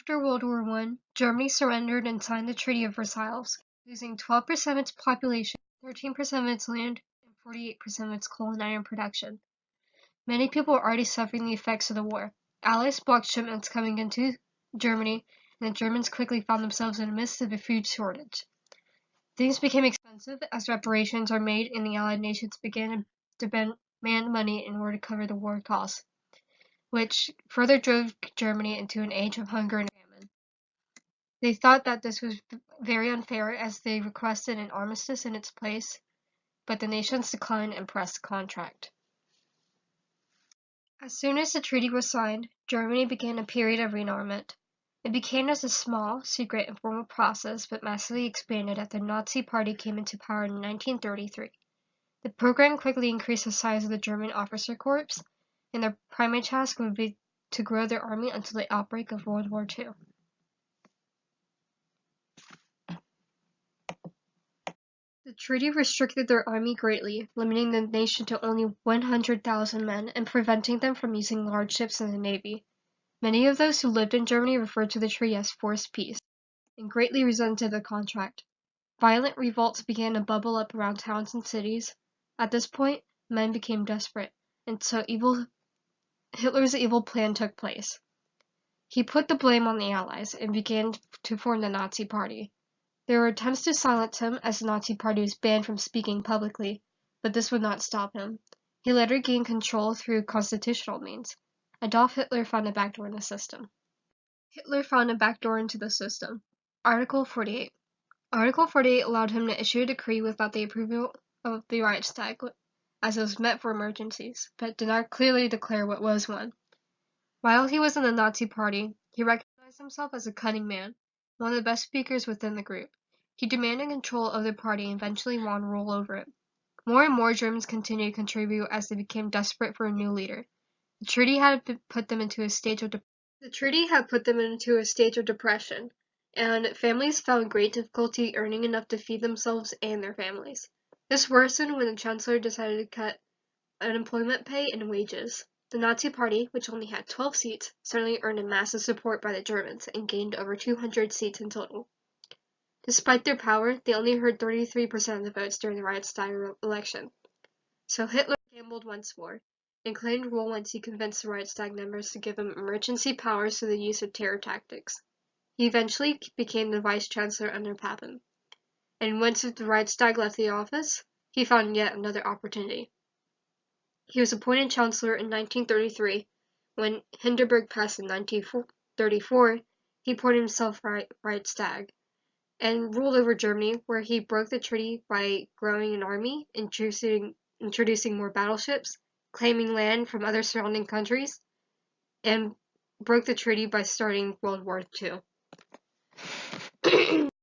After World War I, Germany surrendered and signed the Treaty of Versailles, losing 12% of its population, 13% of its land, and 48% of its coal and iron production. Many people were already suffering the effects of the war. Allies blocked shipments coming into Germany, and the Germans quickly found themselves in the midst of a food shortage. Things became expensive as reparations are made and the Allied nations began to demand money in order to cover the war costs, which further drove Germany into an age of hunger and famine. They thought that this was very unfair as they requested an armistice in its place, but the nations declined and pressed the contract. As soon as the treaty was signed, Germany began a period of rearmament. It began as a small, secret, informal process but massively expanded after the Nazi Party came into power in 1933. The program quickly increased the size of the German officer corps, and their primary task would be to grow their army until the outbreak of World War II. The treaty restricted their army greatly, limiting the nation to only 100,000 men and preventing them from using large ships in the navy. Many of those who lived in Germany referred to the treaty as forced peace, and greatly resented the contract. Violent revolts began to bubble up around towns and cities. At this point, men became desperate, and so Hitler's evil plan took place. He put the blame on the Allies and began to form the Nazi Party. There were attempts to silence him as the Nazi Party was banned from speaking publicly, but this would not stop him. He later gained control through constitutional means. Adolf Hitler found a backdoor in the system. Article 48. Article 48 allowed him to issue a decree without the approval of the Reichstag, as it was meant for emergencies, but did not clearly declare what was one. While he was in the Nazi Party, he recognized himself as a cunning man, one of the best speakers within the group. He demanded control of the party and eventually won rule over it. More and more Germans continued to contribute as they became desperate for a new leader. The treaty had put them into a stage of depression, and families found great difficulty earning enough to feed themselves and their families. This worsened when the Chancellor decided to cut unemployment pay and wages. The Nazi Party, which only had 12 seats, suddenly earned a massive support by the Germans and gained over 200 seats in total. Despite their power, they only heard 33% of the votes during the Reichstag election. So Hitler gambled once more and claimed rule once he convinced the Reichstag members to give him emergency powers through the use of terror tactics. He eventually became the vice-chancellor under Papen. And once the Reichstag left the office, he found yet another opportunity. He was appointed chancellor in 1933. When Hindenburg passed in 1934, he appointed himself Reichstag and ruled over Germany, where he broke the treaty by growing an army, introducing more battleships, claiming land from other surrounding countries, and broke the treaty by starting World War II.